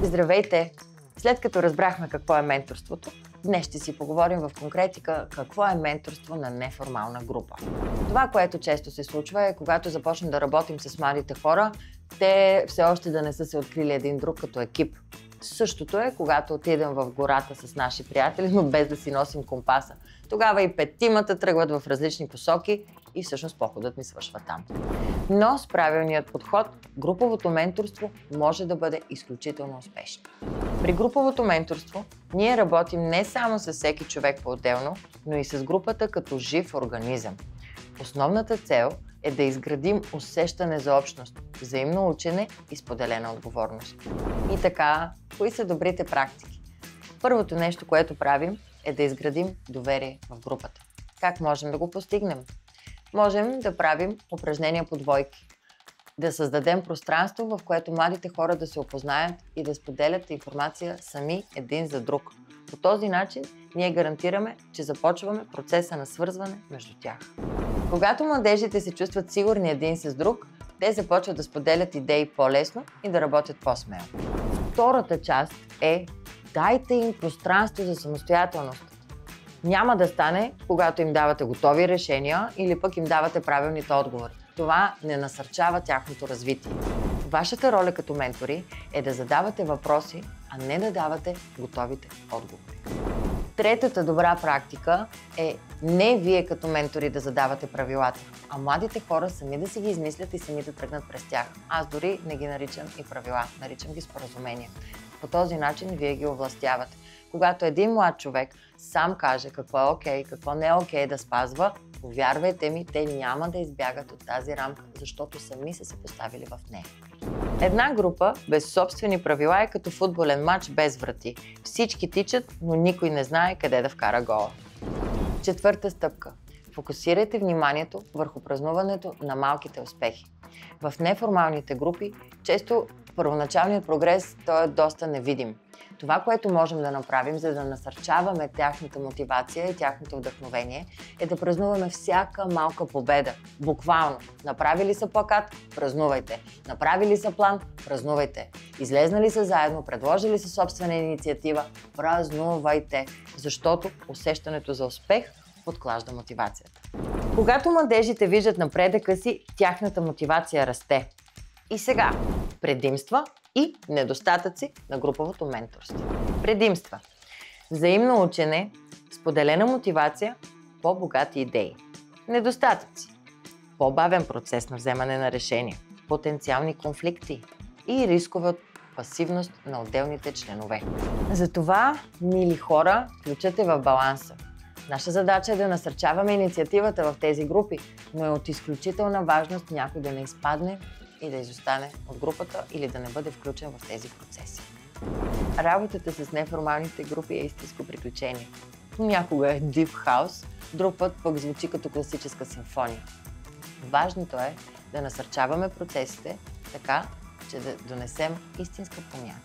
Здравейте! След като разбрахме какво е менторството, днес ще си поговорим в конкретика какво е менторство на неформална група. Това, което често се случва е, когато започнем да работим с младите хора, те все още да не са се открили един друг като екип. Същото е, когато отидем в гората с наши приятели, но без да си носим компаса. Тогава и петимата тръгват в различни посоки и всъщност походът ни свършва там. Но с правилният подход, груповото менторство може да бъде изключително успешно. При груповото менторство ние работим не само с всеки човек по-отделно, но и с групата като жив организъм. Основната цел е да изградим усещане за общност, взаимно учене и споделена отговорност. И така, кои са добрите практики? Първото нещо, което правим, е да изградим доверие в групата. Как можем да го постигнем? Можем да правим упражнения по двойки, да създадем пространство, в което младите хора да се опознаят и да споделят информация сами един за друг. По този начин ние гарантираме, че започваме процеса на свързване между тях. Когато младежите се чувстват сигурни един с друг, те започват да споделят идеи по-лесно и да работят по-смело. Втората част е: дайте им пространство за самостоятелност. Няма да стане, когато им давате готови решения или пък им давате правилните отговори. Това не насърчава тяхното развитие. Вашата роля като ментори е да задавате въпроси, а не да давате готовите отговори. Третата добра практика е не вие като ментори да задавате правилата, а младите хора сами да си ги измислят и сами да тръгнат през тях. Аз дори не ги наричам и правила, наричам ги споразумения. По този начин вие ги овластявате. Когато един млад човек сам каже какво е окей, какво не е окей да спазва, повярвайте ми, те няма да избягат от тази рамка, защото сами са се поставили в нея. Една група без собствени правила е като футболен матч без врати. Всички тичат, но никой не знае къде да вкара гола. Четвърта стъпка. Фокусирайте вниманието върху празнуването на малките успехи. В неформалните групи често първоначалният прогрес той е доста невидим. Това, което можем да направим, за да насърчаваме тяхната мотивация и тяхното вдъхновение, е да празнуваме всяка малка победа. Буквално. Направили са плакат? Празнувайте. Направили са план? Празнувайте. Излезнали са заедно, предложили са собствена инициатива? Празнувайте. Защото усещането за успех подклажда мотивацията. Когато младежите виждат напредъка си, тяхната мотивация расте. И сега, предимства и недостатъци на груповото менторство. Предимства. Взаимно учене, споделена мотивация, по-богати идеи. Недостатъци. По-бавен процес на вземане на решения, потенциални конфликти и рискове от пасивност на отделните членове. Затова, мили хора, ключът е в баланса. Наша задача е да насърчаваме инициативата в тези групи, но е от изключителна важност някой да не изпадне и да изостане от групата или да не бъде включен в тези процеси. Работата с неформалните групи е истинско приключение. Някога е deep house, друг път пък звучи като класическа симфония. Важното е да насърчаваме процесите така, че да донесем истинска промяна.